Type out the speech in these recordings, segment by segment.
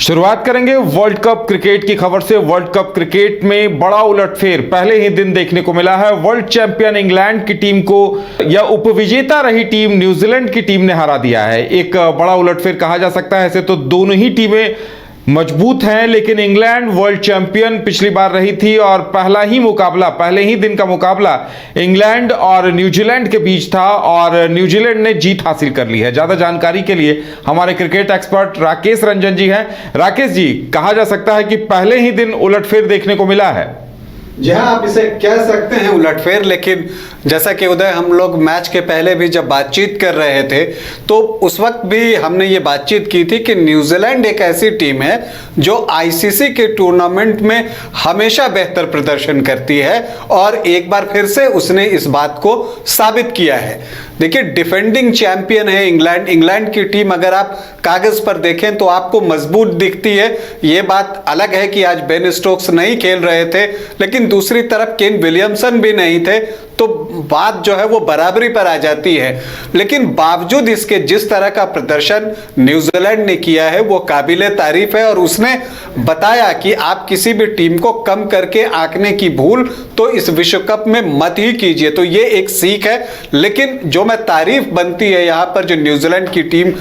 शुरुआत करेंगे world cup cricket की खबर से। वर्ल्ड कप क्रिकेट में बड़ा उलटफेर पहले ही दिन देखने को मिला है। वर्ल्ड चैंपियन इंग्लैंड की टीम को या उपविजेता रही टीम न्यूजीलैंड की टीम ने हरा दिया है। एक बड़ा उलटफेर कहा जा सकता है। ऐसे तो दोनों ही टीमें मजबूत हैं, लेकिन इंग्लैंड वर्ल्ड चैंपियन पिछली बार रही थी और पहले ही दिन का मुकाबला इंग्लैंड और न्यूजीलैंड के बीच था और न्यूजीलैंड ने जीत हासिल कर ली है। ज्यादा जानकारी के लिए हमारे क्रिकेट एक्सपर्ट राकेश रंजन जी हैं। राकेश जी, कहा जा सकता है कि पहले ही दिन उलटफेर देखने को मिला है। जी हाँ, आप इसे कह सकते हैं उलटफेर। लेकिन जैसा कि उदय, हम लोग मैच के पहले भी जब बातचीत कर रहे थे तो उस वक्त भी हमने ये बातचीत की थी कि न्यूजीलैंड एक ऐसी टीम है जो आईसीसी के टूर्नामेंट में हमेशा बेहतर प्रदर्शन करती है और एक बार फिर से उसने इस बात को साबित किया है। देखिए, डिफेंडिंग चैंपियन है इंग्लैंड की टीम। अगर आप कागज पर देखें तो आपको मजबूत दिखती है। ये बात अलग है कि आज बेन स्टोक्स नहीं खेल रहे थे, लेकिन दूसरी तरफ केन विलियमसन भी नहीं थे, तो बात जो है वो बराबरी पर आ जाती है। लेकिन बावजूद इसके जिस तरह का प्रदर्शन न्यूजीलैंड ने किया है वो काबिले तारीफ है और उसने बताया कि आप किसी भी टीम को कम करके आंकने की भूल तो इस विश्व कप में मत ही कीजिए। तो ये एक सीख है। लेकिन जो मैं तारीफ बनती है यहां पर जो न्यूजीलैंड की टीम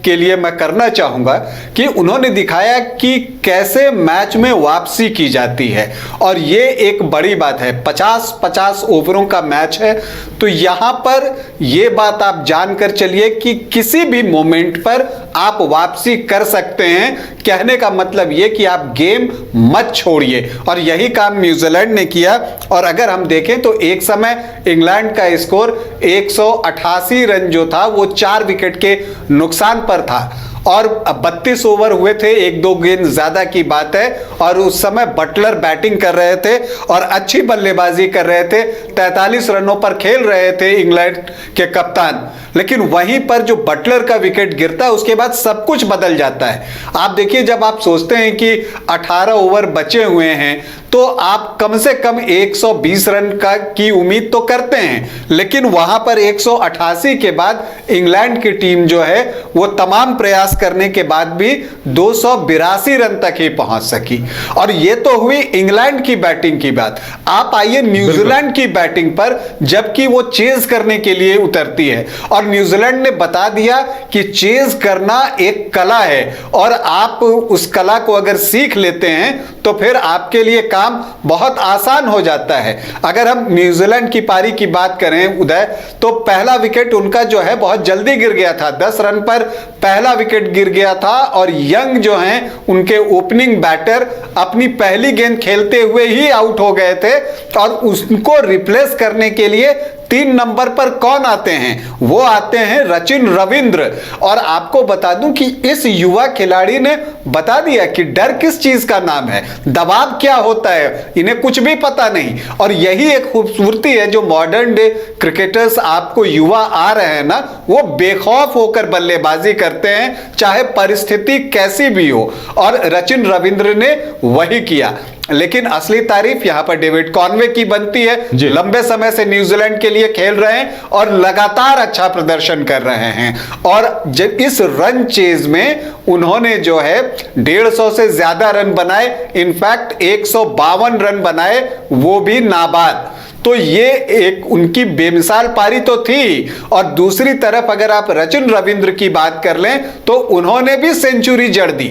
के लिए मैं करना चाहूंगा कि उन्होंने दिखाया कि कैसे मैच में वापसी की जाती है और ये एक बड़ी बात है। 50-50 ओवरों का मैच है, तो यहां पर यह बात आप जानकर चलिए कि किसी भी मोमेंट पर आप वापसी कर सकते हैं। कहने का मतलब यह कि आप गेम मत छोड़िए और यही काम न्यूजीलैंड ने किया। और अगर हम देखें तो एक समय इंग्लैंड का स्कोर 188 रन जो था वो 4 विकेट के नुकसान पर था और 32 ओवर हुए थे, 1-2 गेंद ज्यादा की बात है। और उस समय बटलर बैटिंग कर रहे थे और अच्छी बल्लेबाजी कर रहे थे। 43 रनों पर खेल रहे थे इंग्लैंड के कप्तान। लेकिन वहीं पर जो बटलर का विकेट गिरता है उसके बाद सब कुछ बदल जाता है। आप देखिए, जब आप सोचते हैं कि 18 ओवर बचे हुए हैं तो आप कम से कम 120 रन की उम्मीद तो करते हैं, लेकिन वहां पर 188 के बाद इंग्लैंड की टीम जो है वो तमाम प्रयास करने के बाद भी 282 रन तक ही पहुंच सकी। और ये तो हुई इंग्लैंड की बैटिंग की बात। आप आइए न्यूजीलैंड की बैटिंग पर, जबकि वो चेज करने के लिए उतरती है और न्यूजीलैंड ने बता दिया कि चेज करना एक कला है और आप उस कला को अगर सीख लेते हैं तो फिर आपके लिए काम बहुत आसान हो जाता है। अगर हम न्यूजीलैंड की पारी की बात करें उदय, तो पहला विकेट उनका जो है बहुत जल्दी गिर गया था। 10 रन पर पहला विकेट गिर गया था और यंग जो हैं उनके ओपनिंग बैटर अपनी पहली गेंद खेलते हुए ही आउट हो गए थे और उसको रिप्लेस करने के लिए 3 नंबर पर कौन आते हैं? वो आते हैं रचिन रविंद्र। और आपको बता दूं कि इस युवा खिलाड़ी ने बता दिया कि डर किस चीज का नाम है, दबाव क्या होता है, इन्हें कुछ भी पता नहीं। और यही एक खूबसूरती है जो मॉडर्न डे क्रिकेटर्स आपको युवा आ रहे हैं ना, वो बेखौफ होकर बल्लेबाजी करते हैं चाहे परिस्थिति कैसी भी हो, और रचिन रविंद्र ने वही किया। लेकिन असली तारीफ यहां पर डेविड कॉनवे की बनती है। लंबे समय से न्यूजीलैंड के लिए खेल रहे हैं और लगातार अच्छा प्रदर्शन कर रहे हैं और जब इस रन चेज में उन्होंने जो है 150 से ज्यादा रन बनाए, इनफैक्ट 152 रन बनाए, वो भी नाबाद। तो ये एक उनकी बेमिसाल पारी तो थी। और दूसरी तरफ अगर आप रचिन रविंद्र की बात कर लें तो उन्होंने भी सेंचुरी जड़ दी।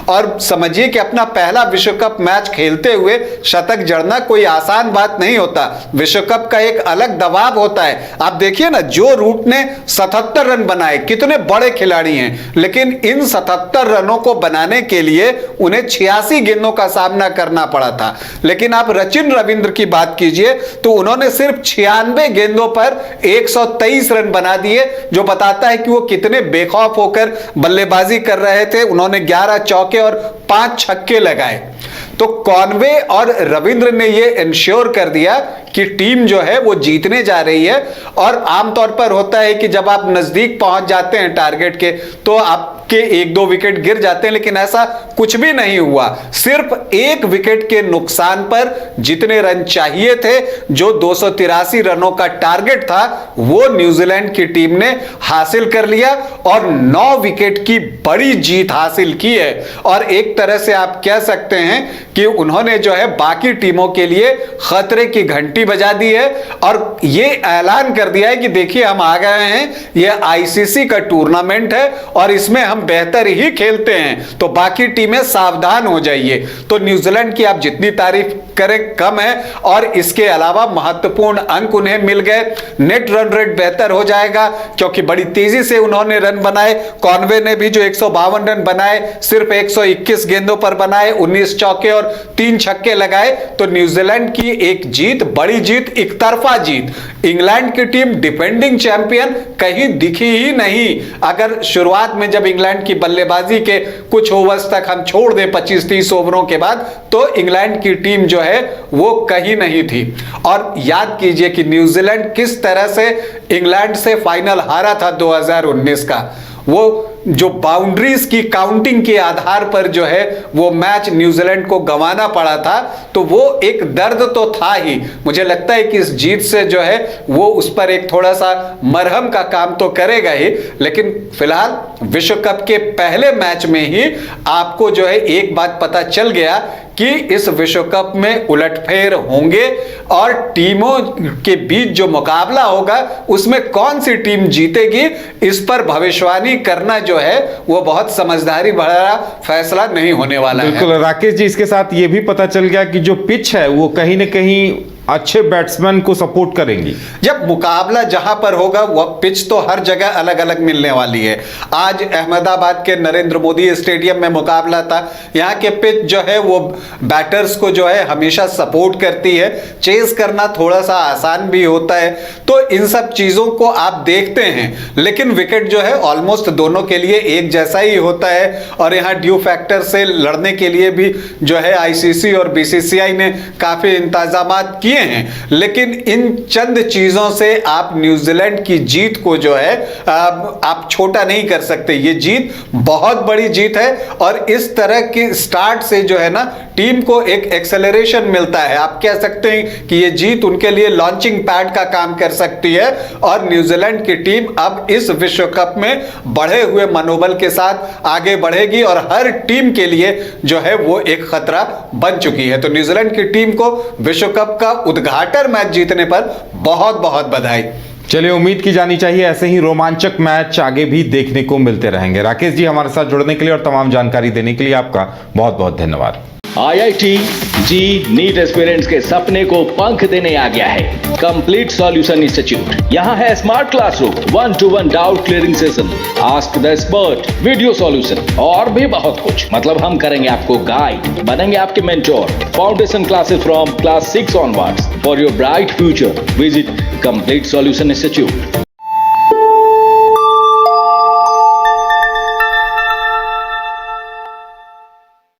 और समझिए कि अपना पहला विश्व कप मैच खेलते हुए शतक जड़ना कोई आसान बात नहीं होता। विश्व कप का एक अलग दबाव होता है। आप देखिए ना, जो रूट ने 77 रन बनाए, कितने बड़े खिलाड़ी हैं, लेकिन इन 77 रनों को बनाने के लिए उन्हें 86 गेंदों का सामना करना पड़ा था। लेकिन आप रचिन रविंद्र की बात कीजिए तो उन्होंने सिर्फ 96 गेंदों पर 123 रन बना दिए, जो बताता है कि वो कितने बेखौफ होकर बल्लेबाजी कर रहे थे। उन्होंने 11 चौके और 5 छक्के लगाए। तो कॉनवे और रविंद्र ने ये इंश्योर कर दिया कि टीम जो है वो जीतने जा रही है। और आमतौर पर होता है कि जब आप नजदीक पहुंच जाते हैं टारगेट के तो आपके के 1-2 विकेट गिर जाते हैं, लेकिन ऐसा कुछ भी नहीं हुआ। सिर्फ 1 विकेट के नुकसान पर जितने रन चाहिए थे, जो 283 रनों का टारगेट था, वो न्यूजीलैंड की टीम ने हासिल कर लिया और 9 विकेट की बड़ी जीत हासिल की है। और एक तरह से आप कह सकते हैं कि उन्होंने जो है बाकी टीमों के लिए खतरे की घंटी बजा दी है और ये ऐलान कर दिया है कि देखिए हम आ गए हैं, ये आईसीसी का टूर्नामेंट है और इसमें हम बेहतर ही खेलते हैं, तो बाकी टीमें सावधान हो जाइए। तो न्यूजीलैंड की आप जितनी तारीफ करें कम है और इसके अलावा महत्वपूर्ण अंक उन्हें मिल गए। नेट रन रेट बेहतर हो जाएगा क्योंकि बड़ी तेजी से उन्होंने रन बनाए। कॉनवे ने भी जो 152 रन बनाए, सिर्फ 121 गेंदों पर बनाए, 19 चौके और 3 छक्के लगाए। तो न्यूजीलैंड की एक जीत, बड़ी जीत, एक तरफा जीत। इंग्लैंड की टीम डिफेंडिंग चैंपियन कहीं दिखी ही नहीं। अगर शुरुआत में जब इंग्लैंड की बल्लेबाजी के कुछ ओवर्स तक हम छोड़ दें 25-30 ओवरों के बाद, तो इंग्लैंड की टीम जो है वो कहीं नहीं थी। और याद कीजिए कि न्यूजीलैंड किस तरह से इंग्लैंड से फाइनल हारा था 2019 का। वो जो बाउंड्रीज की काउंटिंग के आधार पर जो है वो मैच न्यूजीलैंड को गंवाना पड़ा था, तो वो एक दर्द तो था ही। मुझे लगता है कि इस जीत से जो है वो उस पर एक थोड़ा सा मरहम का काम तो करेगा ही, लेकिन फिलहाल विश्व कप के पहले मैच में ही आपको जो है एक बात पता चल गया कि इस विश्व कप में उलटफेर होंगे और टीमों के बीच जो मुकाबला होगा उसमें कौन सी टीम जीतेगी, इस पर भविष्यवाणी करना जो है वो बहुत समझदारी भरा फैसला नहीं होने वाला है। बिल्कुल राकेश जी, इसके साथ ये भी पता चल गया कि जो पिच है वो कहीं ना कहीं अच्छे बैट्समैन को सपोर्ट करेंगी। जब मुकाबला जहां पर होगा वह पिच तो हर जगह अलग अलग मिलने वाली है। आज अहमदाबाद के नरेंद्र मोदी स्टेडियम में मुकाबला था, यहाँ के पिच जो है वो बैटर्स को जो है हमेशा सपोर्ट करती है, चेस करना थोड़ा सा आसान भी होता है। तो इन सब चीजों को आप देखते हैं, लेकिन विकेट जो है ऑलमोस्ट दोनों के लिए एक जैसा ही होता है और यहाँ ड्यू फैक्टर से लड़ने के लिए भी जो है आईसीसी और बीसीसीआई ने काफी इंतजाम किए हैं। लेकिन इन चंद चीजों से आप न्यूजीलैंड की जीत को जो है आप छोटा नहीं कर सकते। ये जीत बहुत बड़ी जीत है और इस तरह के स्टार्ट से जो है ना टीम को एक एक्सेलरेशन मिलता है। आप कह सकते हैं कि ये जीत उनके लिए लॉन्चिंग पैड का काम कर सकती है और न्यूजीलैंड की टीम अब इस विश्व कप में बढ़े हुए मनोबल के साथ आगे बढ़ेगी और हर टीम के लिए जो है वो एक खतरा बन चुकी है। तो न्यूजीलैंड की टीम को विश्व कप का उद्घाटन मैच जीतने पर बहुत बहुत बधाई। चलिए, उम्मीद की जानी चाहिए ऐसे ही रोमांचक मैच आगे भी देखने को मिलते रहेंगे। राकेश जी, हमारे साथ जुड़ने के लिए और तमाम जानकारी देने के लिए आपका बहुत बहुत धन्यवाद। आईआईटी जी नीट एस्पिरेंट्स के सपने को पंख देने आ गया है कंप्लीट सॉल्यूशन इंस्टीट्यूट। यहाँ है smart classroom, 1-to-1 doubt clearing session, ask the expert, video solution और भी बहुत कुछ। मतलब हम करेंगे आपको गाइड, बनेंगे आपके mentor. Foundation classes from class 6 onwards for your bright future. Visit complete solution institute.